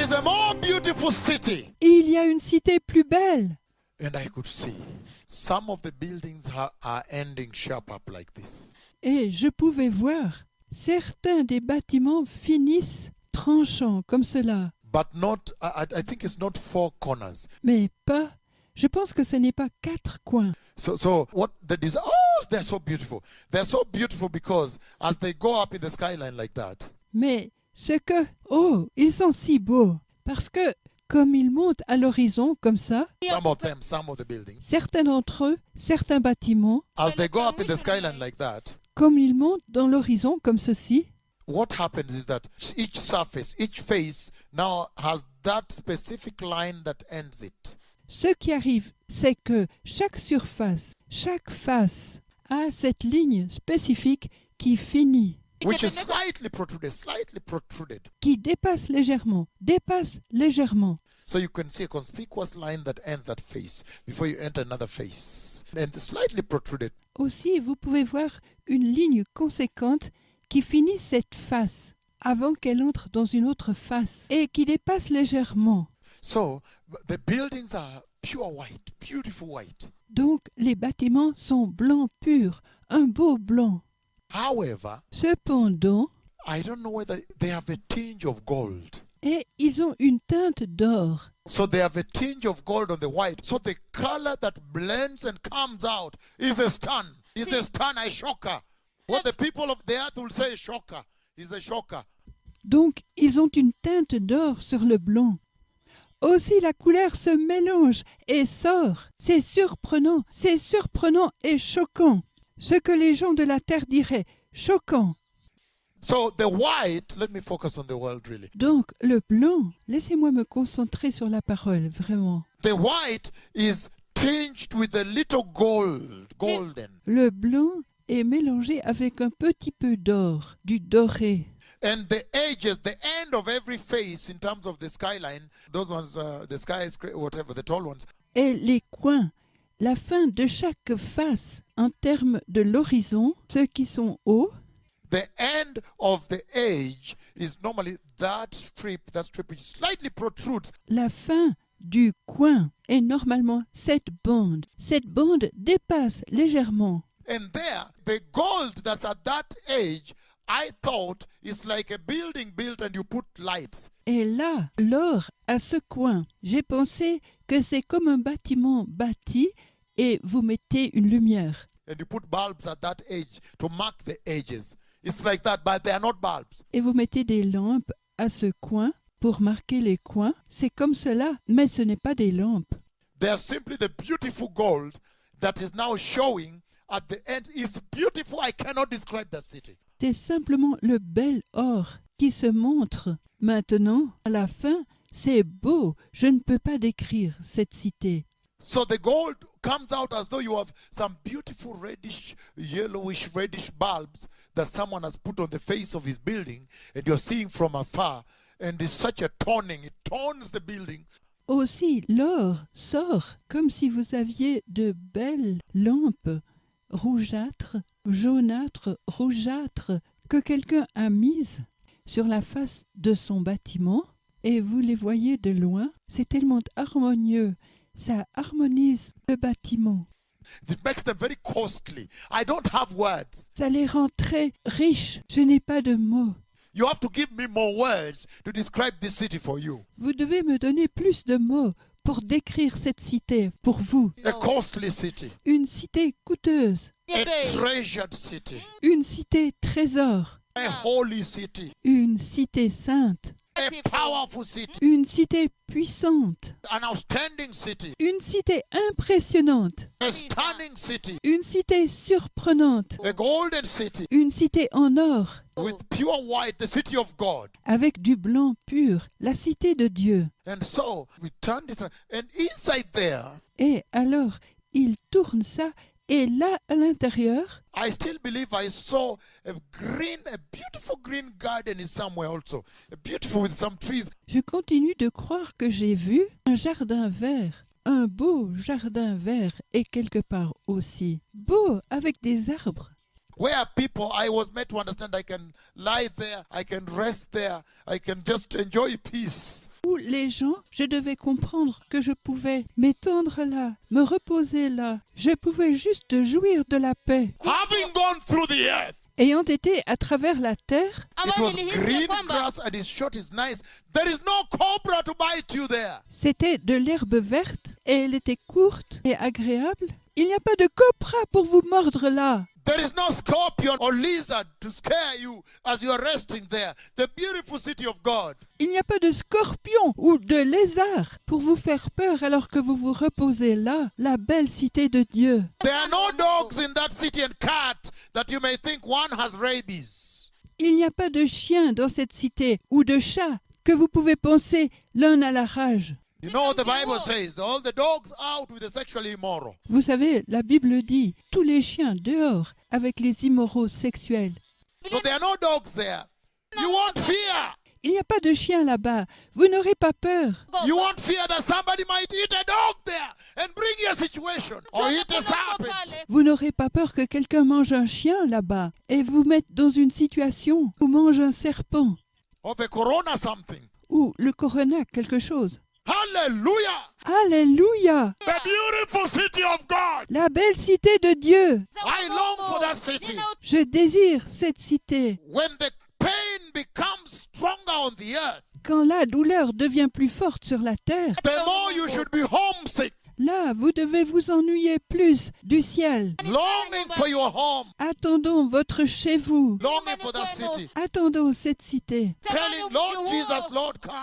is a more beautiful city. Il y a une cité plus belle. And I could see some of the buildings are ending sharp up like this. Et je pouvais voir, certains des bâtiments finissent tranchants comme cela. But not, I think it's not 4 corners. Mais pas, je pense que ce n'est pas 4 coins. So what the design, oh, they're so beautiful. They're so beautiful because as they go up in the skyline like that, Mais oh, ils sont si beaux. Parce que, comme ils montent à l'horizon comme ça, some of the buildings, certains d'entre eux, certains bâtiments, as they go up in the skyline like that, comme ils montent dans l'horizon comme ceci, what happens is that each surface, each face now has that specific line that ends it. ce qui arrive, c'est que chaque surface, chaque face a cette ligne spécifique qui finit, Which is slightly protruded. qui dépasse légèrement. So you can see a conspicuous line that ends that face before you enter another face. And slightly protruded. Aussi, vous pouvez voir une ligne conséquente qui finit cette face avant qu'elle entre dans une autre face et qui dépasse légèrement. So the buildings are pure white, beautiful white. Donc, les bâtiments sont blancs purs, un beau blanc. However, Cependant, I don't know whether they have a tinge of gold. et ils ont une teinte d'or. So they have a tinge of gold on the white. So the color that blends and comes out is a stun. Is a stun, a shocker. What the people of the earth will say shocker is a shocker. Donc, ils ont une teinte d'or sur le blanc. Aussi, la couleur se mélange et sort. C'est surprenant et choquant. Ce que les gens de la terre diraient, choquant. So the white, let me focus on the world really. Donc, le blanc, laissez-moi me concentrer sur la parole, vraiment. The white is tinged with a little golden. Le blanc est mélangé avec un petit peu d'or, du doré. And the edges, the end of every face in terms of the skyline, those ones, the skyscraper, whatever, the tall ones, Et les coins, la fin de chaque face, en termes de l'horizon, ceux qui sont hauts, the end of the edge is normally that strip which slightly protrudes. la fin du coin est normalement cette bande. Cette bande dépasse légèrement. And there, the gold that's at that edge, I thought is like a building built and you put lights. Et là, l'or à ce coin, j'ai pensé que c'est comme un bâtiment bâti et vous mettez une lumière. And you put bulbs at that edge to mark the edges. It's like that, but they are not bulbs. Et vous mettez des lampes à ce coin pour marquer les coins. C'est comme cela, mais ce n'est pas des lampes. They are simply the beautiful gold that is now showing at the end. It's beautiful. I cannot describe that city. C'est simplement le bel or qui se montre. Maintenant, à la fin, c'est beau. Je ne peux pas décrire cette cité. So the gold comes out as though you have some beautiful reddish, yellowish, reddish bulbs that someone has put on the face of his building, and you're seeing from afar. And it's such a toning. It tones the building. Aussi, l'or sort comme si vous aviez de belles lampes rougeâtres, jaunâtres, rougeâtres que quelqu'un a mises sur la face de son bâtiment et vous les voyez de loin. C'est tellement harmonieux. Ça harmonise le bâtiment. It makes them very costly. I don't have words. Ça les rend très riches. Je n'ai pas de mots. You have to give me more words to describe this city for you. Vous devez me donner plus de mots pour décrire cette cité pour vous. A costly city. Une cité coûteuse. A treasured city. Une cité trésor. A holy city. Une cité sainte. A powerful city. Une cité puissante. An outstanding city. Une cité impressionnante. A stunning city. Une cité surprenante. A golden city. Une cité en or. With pure white, the city of God. Avec du blanc pur. La cité de Dieu. And so we turned it around. And inside there, Et alors, il tourne ça. Et là, à l'intérieur, I still believe I saw a beautiful green garden is somewhere also. A beautiful with some trees. je continue de croire que j'ai vu un jardin vert. Un beau jardin vert et quelque part aussi. Beau, avec des arbres. Where people, I was made to understand I can lie there, I can rest there, I can just enjoy peace. où les gens, je devais comprendre que je pouvais m'étendre là, me reposer là. Je pouvais juste jouir de la paix. Having gone through the earth, Ayant été à travers la terre, it ambayo was nilihisi green ya kwamba grass and its short is nice. There is no cobra to bite you there. c'était de l'herbe verte et elle était courte et agréable. Il n'y a pas de cobra pour vous mordre là. There is no scorpion or lizard to scare you as you are resting there. The beautiful city of God. Il n'y a pas de scorpion ou de lézard pour vous faire peur alors que vous vous reposez là, la belle cité de Dieu. There are no dogs in that city and cat that you may think one has rabies. Il n'y a pas de chien dans cette cité ou de chat que vous pouvez penser l'un à la rage. You know what the Bible says? All the dogs out with the sexually immoral. Vous savez, la Bible dit tous les chiens dehors avec les immoraux sexuels. So there are no dogs there. You won't fear. Il n'y a pas de chien là-bas. Vous n'aurez pas peur. You won't fear that somebody might eat a dog there and bring you a situation or eat a serpent. Vous n'aurez pas peur que quelqu'un mange un chien là-bas et vous mette dans une situation où mange un serpent Of a corona something. ou le corona quelque chose. Hallelujah. Alléluia! The beautiful city of God. La belle cité de Dieu. I long for that city. Je désire cette cité. When the pain becomes stronger on the earth, Quand la douleur devient plus forte sur la terre, the more you should be homesick, là, vous devez vous ennuyer plus du ciel. longing for your home, Attendons votre chez vous. longing for that city. Attendons cette cité. Telling Lord Jesus, Lord, come.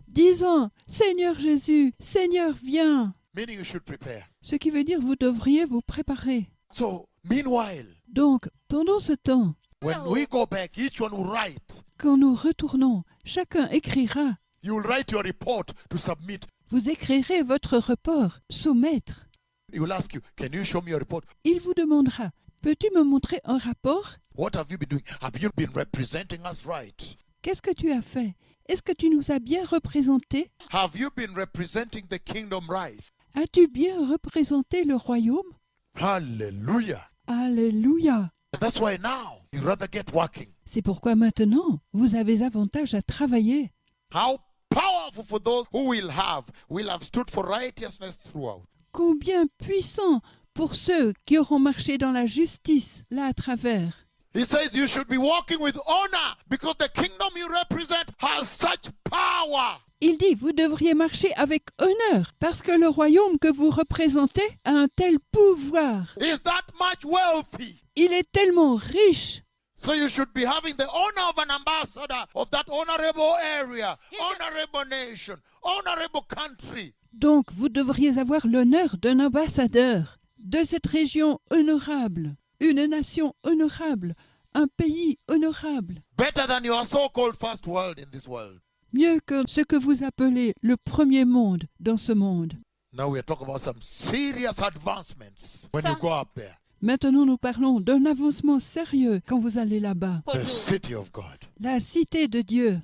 Disons, Seigneur Jésus, Seigneur, viens. Meaning you should prepare. Ce qui veut dire vous devriez vous préparer. So, meanwhile, Donc, pendant ce temps, when we go back, each one will write. quand nous retournons, chacun écrira. You will write your report to submit. Vous écrirez votre rapport, soumettre. He will ask you, can you show me your report? Il vous demandera, peux-tu me montrer un rapport? What have you been doing? Have you been representing us right? Qu'est-ce que tu as fait? Est-ce que tu nous as bien représentés? Have you been representing the kingdom right? As-tu bien représenté le royaume? Hallelujah. Alléluia! That's why now you rather get working. C'est pourquoi maintenant, vous avez avantage à travailler. How powerful for those who will have stood for righteousness throughout. Combien puissant pour ceux qui auront marché dans la justice, là à travers. He says you should be walking with honor because the kingdom you represent has such power. Il dit, vous devriez marcher avec honneur, parce que le royaume que vous représentez a un tel pouvoir. Is that much wealthy? Il est tellement riche. So you should be having the honor of an ambassador of that honorable area, honorable nation, honorable country. Donc, vous devriez avoir l'honneur d'un ambassadeur de cette région honorable, une nation honorable, un pays honorable. Better than your so-called first world in this world. Mieux que ce que vous appelez le premier monde dans ce monde. Now we are talking about some serious advancements when you go up there. Maintenant, nous parlons d'un avancement sérieux quand vous allez là-bas. The city of God. La cité de Dieu.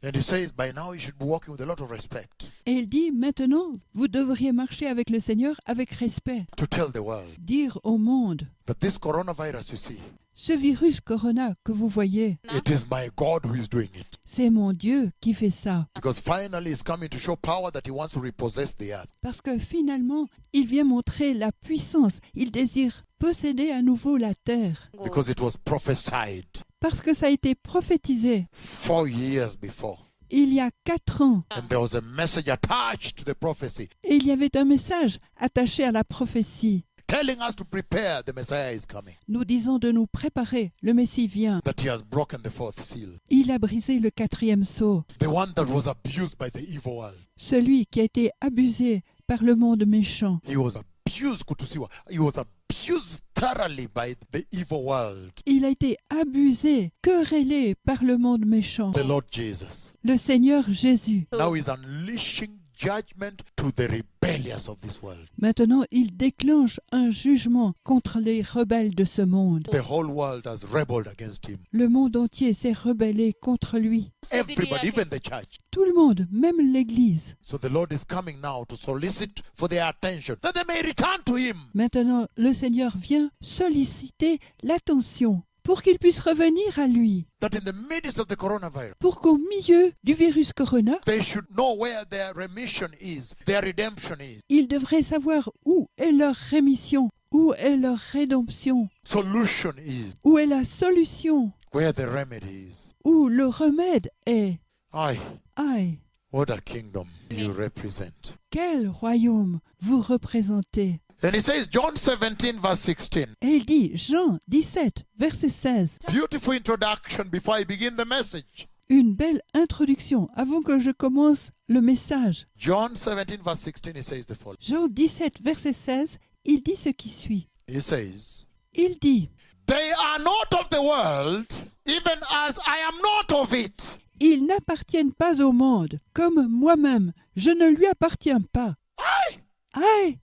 And he says, by now you should be walking with a lot of respect Et il dit, maintenant, vous devriez marcher avec le Seigneur avec respect. to tell the world Dire au monde, that this coronavirus you see, ce virus corona que vous voyez, it is my God who is doing it. c'est mon Dieu qui fait ça. Because finally he's coming to show power that he wants to repossess the earth. Parce que finalement, il vient montrer la puissance. Il désire posséder à nouveau la terre. Because it was prophesied Parce que ça a été prophétisé 4 years before. il y a 4 ans. And there was a message attached to the prophecy Et il y avait un message attaché à la prophétie, telling us to prepare, the Messiah is coming. nous disant de nous préparer. Le Messie vient. That he has broken the fourth seal. Il a brisé le 4e sceau. The one that was abused by the evil world. Celui qui a été abusé par le monde méchant. He was abused, Kutusiwa. He was abused thoroughly by the evil world. Il a été abusé, querellé par le monde méchant. The Lord Jesus. Le Seigneur Jésus. Now he's unleashing judgment to the rebellious of this world. Maintenant, il déclenche un jugement contre les rebelles de ce monde. The whole world has rebelled against him. Le monde entier s'est rebellé contre lui. Everybody, even the church. Tout le monde, même l'Église. So the Lord is coming now to solicit for their attention, that they may return to him. Maintenant, le Seigneur vient solliciter l'attention pour qu'il puisse revenir à lui, that in the midst of the coronavirus, pour qu'au milieu du virus corona, they should know where their remission is, their redemption is, ils devraient savoir où est leur rémission, où est leur rédemption, solution is, où est la solution, where the remedy is. où le remède est. Aye, Aïe, what a kingdom you represent. quel royaume vous représentez! And he says, John 17, verse 16. Et il dit, Jean 17, verset 16, Beautiful introduction before I begin the message. une belle introduction avant que je commence le message. John 17, verse 16, he says the following. Jean 17, verset 16, il dit ce qui suit. He says, Il dit, they are not of the world, even as I am not of it. ils n'appartiennent pas au monde, comme moi-même, je ne lui appartiens pas. Aye. Aïe,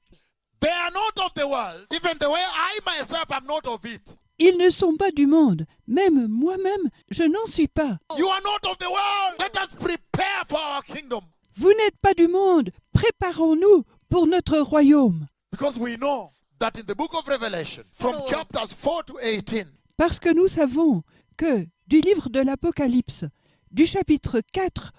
They are not of the world, even the way I myself am not of it. ils ne sont pas du monde, même moi-même, je n'en suis pas. You are not of the world. Let us prepare for our kingdom. Vous n'êtes pas du monde, préparons-nous pour notre royaume. Because we know that in the book of Revelation, from chapters 4 to 18, Parce que nous savons que du livre de l'Apocalypse, du chapitre 4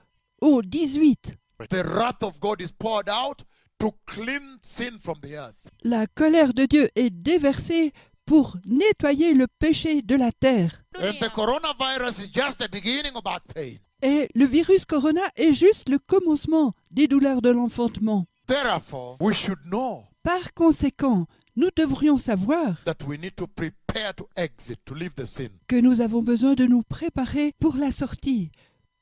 au 18, the wrath of God is poured out to clean sin from the earth. la colère de Dieu est déversée pour nettoyer le péché de la terre. And the coronavirus is just the beginning of that pain. Et le virus corona est juste le commencement des douleurs de l'enfantement. Therefore, we should know Par conséquent, nous devrions savoir that we need to prepare to exit, to leave the sin. que nous avons besoin de nous préparer pour la sortie,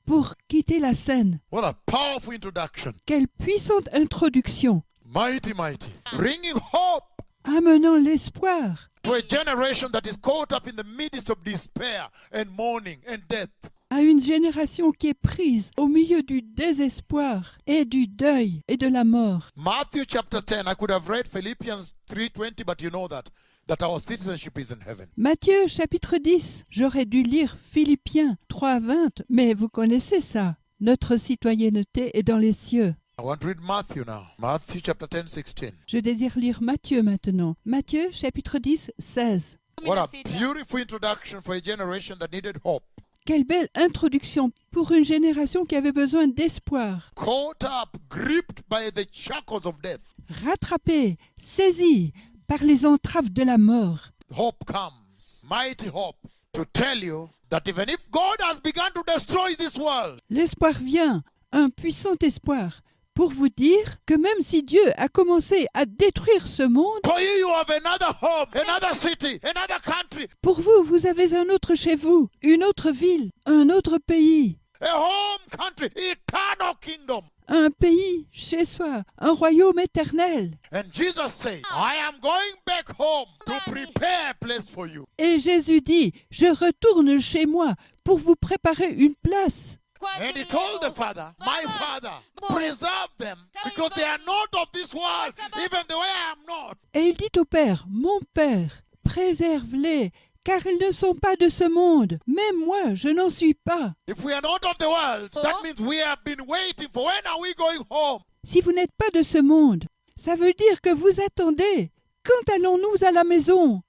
pour quitter la scène. What a powerful introduction. Quelle puissante introduction, Mighty, mighty. Bringing hope amenant l'espoir to a generation that is caught up in the midst of despair and mourning and death. à une génération qui est prise au milieu du désespoir et du deuil et de la mort. Matthew chapter 10, I could have read Philippians 3:20, but you know that our citizenship is in heaven. Matthieu chapitre 10, j'aurais dû lire Philippiens 3:20, mais vous connaissez ça. Notre citoyenneté est dans les cieux. I want to read Matthew now. Matthew chapter 10, 16. Je désire lire Matthieu maintenant. Matthieu chapitre 10, 16. What a beautiful introduction for a generation that needed hope. Quelle belle introduction pour une génération qui avait besoin d'espoir. Caught up, gripped by the shackles of death. Rattrapée, saisie par les entraves de la mort. Hope comes, mighty hope, to tell you that even if God has begun to destroy this world, L'espoir vient, un puissant espoir, pour vous dire que même si Dieu a commencé à détruire ce monde, for you have another home, another city, another country, pour vous, vous avez un autre chez vous, une autre ville, un autre pays. a home country, eternal kingdom. Un pays chez soi, un royaume éternel. And Jesus said, I am going back home to prepare a place for you. Et Jésus dit, je retourne chez moi pour vous préparer une place. And he told the Father, my Father, preserve them because they are not of this world, even the way I am not. Et il dit au Père, mon Père, préserve-les, car ils ne sont pas de ce monde. Même moi, je n'en suis pas. If we are not of the world, that means we have been waiting for when are we going home? Si vous n'êtes pas de ce monde, ça veut dire que vous attendez. Quand allons-nous à la maison?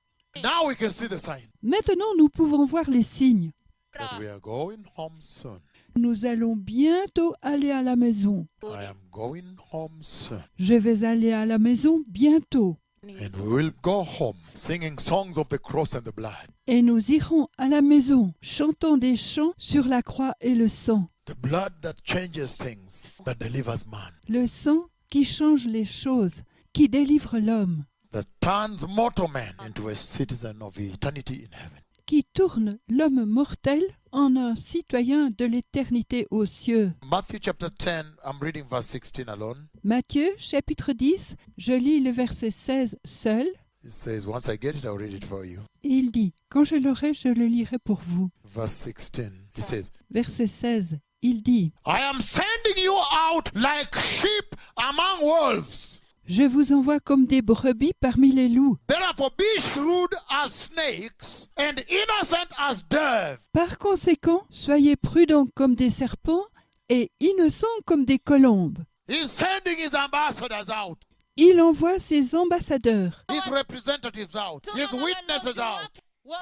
Now we can see the sign Maintenant, nous pouvons voir les signes. that we are going home soon. Nous allons bientôt aller à la maison. I am going home soon. Je vais aller à la maison bientôt. And we will go home singing songs of the cross and the blood. Et nous irons à la maison, chantant des chants sur la croix et le sang. The blood that changes things, that delivers man, Le sang qui change les choses, qui délivre l'homme, that turns mortal man into a citizen of eternity in heaven. qui tourne l'homme mortel en un citoyen de l'éternité aux cieux. Matthew chapter 10, I'm reading verse 16 alone. Matthieu, chapitre 10, je lis le verset 16 seul. It says, once I get it, I'll read it for you. Et il dit, quand je l'aurai, je le lirai pour vous. Verse 16, it says, Verset 16, il dit, I am sending you out like sheep among wolves. je vous envoie comme des brebis parmi les loups. Therefore be shrewd as snakes and innocent as doves. Par conséquent, soyez prudents comme des serpents et innocents comme des colombes. He's sending his ambassadors out, Il envoie ses ambassadeurs, his representatives out, his witnesses out.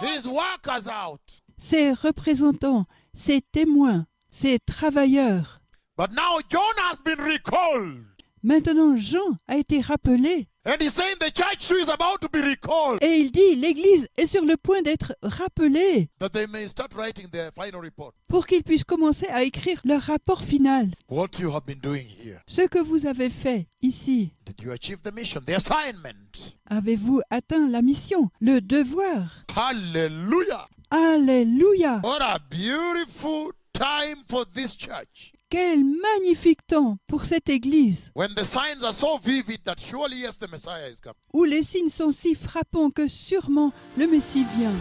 his workers out. ses représentants, ses témoins, ses travailleurs. But now John has been recalled. Maintenant, Jean a été rappelé And he's saying the church too is about to be recalled. et il dit l'Église est sur le point d'être rappelée That they may start writing their final report. pour qu'ils puissent commencer à écrire leur rapport final. What you have been doing here. Ce que vous avez fait ici, Did you achieve the mission, the assignment? avez-vous atteint la mission, le devoir? Hallelujah. Alléluia! What a beautiful time for this church. Quel magnifique temps pour cette Église When the signs are so vivid that surely yes, the Messiah is coming. où les signes sont si frappants que sûrement le Messie vient.